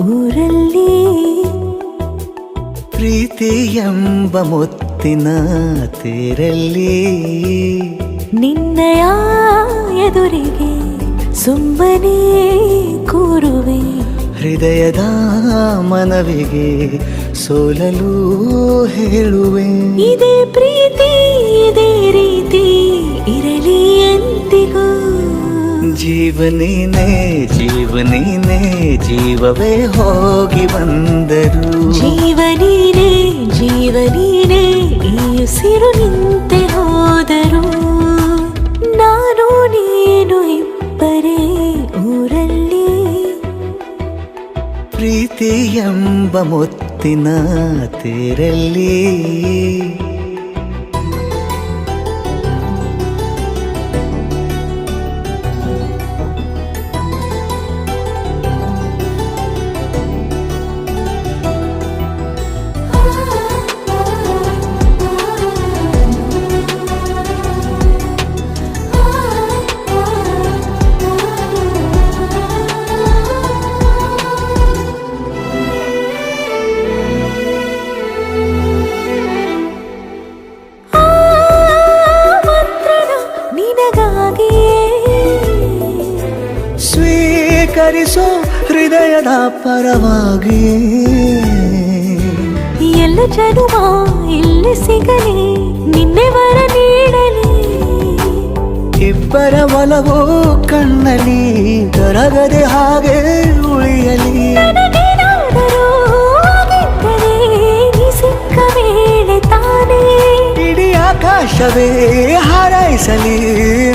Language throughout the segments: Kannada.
ಊರಲ್ಲಿ ಪ್ರೀತಿ ಎಂಬ ಮುತ್ತಿನ ತೇರಲ್ಲಿ ನಿನ್ನಯ ಎದುರಿಗೆ ಸುಮ್ಮನೆ ಕೂರುವೆ ಹೃದಯದ ಮನವಿಗೆ ಸೋಲಲು ಹೇಳುವೆ ಇದೇ ಪ್ರೀತಿ ಇದೇ ರೀತಿ ಇರಲಿ ಎಂದಿಗೂ ಜೀವನೇನೆ ಜೀವನೇನೆ ಜೀವವೇ ಹೋಗಿ ಬಂದರು ಜೀವನೀನೇ ಜೀವನೀನೇ ಈ ಉಸಿರು ನಿಂತೆ ಹೋದರು ನಾನು ನೀನು ಇಬ್ಬರೇ ಊರಲ್ಲಿ ಪ್ರೀತಿ ಎಂಬ ಮುತ್ತಿನ ತೇರಲ್ಲಿ ಸ್ವೀಕರಿಸೋ ಹೃದಯದ ಪರವಾಗಿ ಎಲ್ಲ ಜನುಮ ಇಲ್ಲಿ ಸಿಗಲಿ ನಿನ್ನೆ ವರ ನೀಡಲಿ ಇಬ್ಬರ ಒಲವು ಕಣ್ಣಲ್ಲಿ ಕರಗದೆ ಹಾಗೆ ಉಳಿಯಲಿ ನನಗೇನಾದರೂ ಆಗಿದ್ದರೆ ನೀ ಸಿಕ್ಕ ವೇಳೆ ತಾನೇ ಇಡೀ ಆಕಾಶವೇ ಹಾರೈಸಲಿ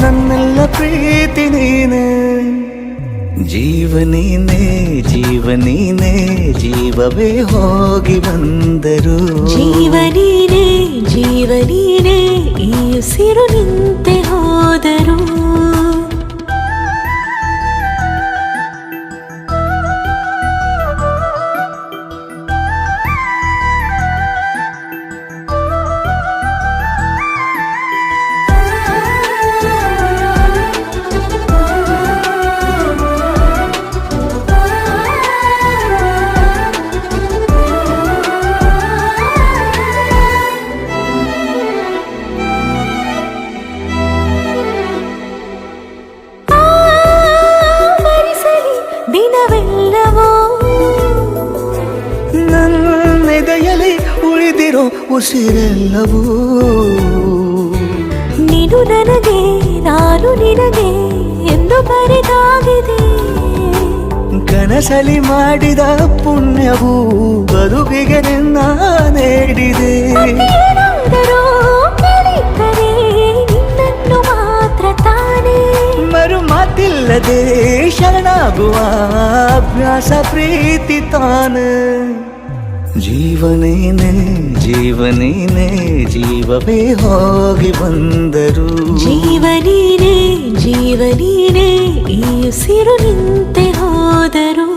ನನ್ನೆಲ್ಲ ಪ್ರೀತಿ ನೀನೆ ಜೀವನೀನೇ ಜೀವನೀನೇ ಜೀವವೇ ಹೋಗಿ ಬಂದರು ಜೀವನೀನೇ ಜೀವನೀನೇ ಈ ಉಸಿರು ನಿಂತೆ ಹೋದರು ದಿನವೆಲ್ಲವೋ ನನ್ನೆದೆಯಲ್ಲಿ ಉಳಿದಿರೋ ಉಸಿರೆಲ್ಲವೂ ನೀನು ನನಗೆ ನಾನು ನಿನಗೆ ಎಂದು ಬರೆದಾಗಿದೆ ಕನಸಲಿ ಮಾಡಿದ ಪುಣ್ಯವು ಬದುಕಿಗೆ ನಿನ್ನ ನೀಡಿದೆ ಏನಾದರೂ ಕೇಳಿದ್ದರೆ ನಿನ್ನನ್ನು ಮಾತ್ರ ತಾನೇ ಮರು ಮಾತಿಲ್ಲದೆ ಶರಣಾಗುವ ಅಭ್ಯಾಸ ಪ್ರೀತಿ ತಾನ ಜೀವನೇನೆ ಜೀವನೇನೆ ಜೀವವೇ ಹೋಗಿ ಬಂದರು ಜೀವನೀನೇ ಜೀವನೀನೇ ಈ ಉಸಿರು ನಿಂತೆ ಹೋದರು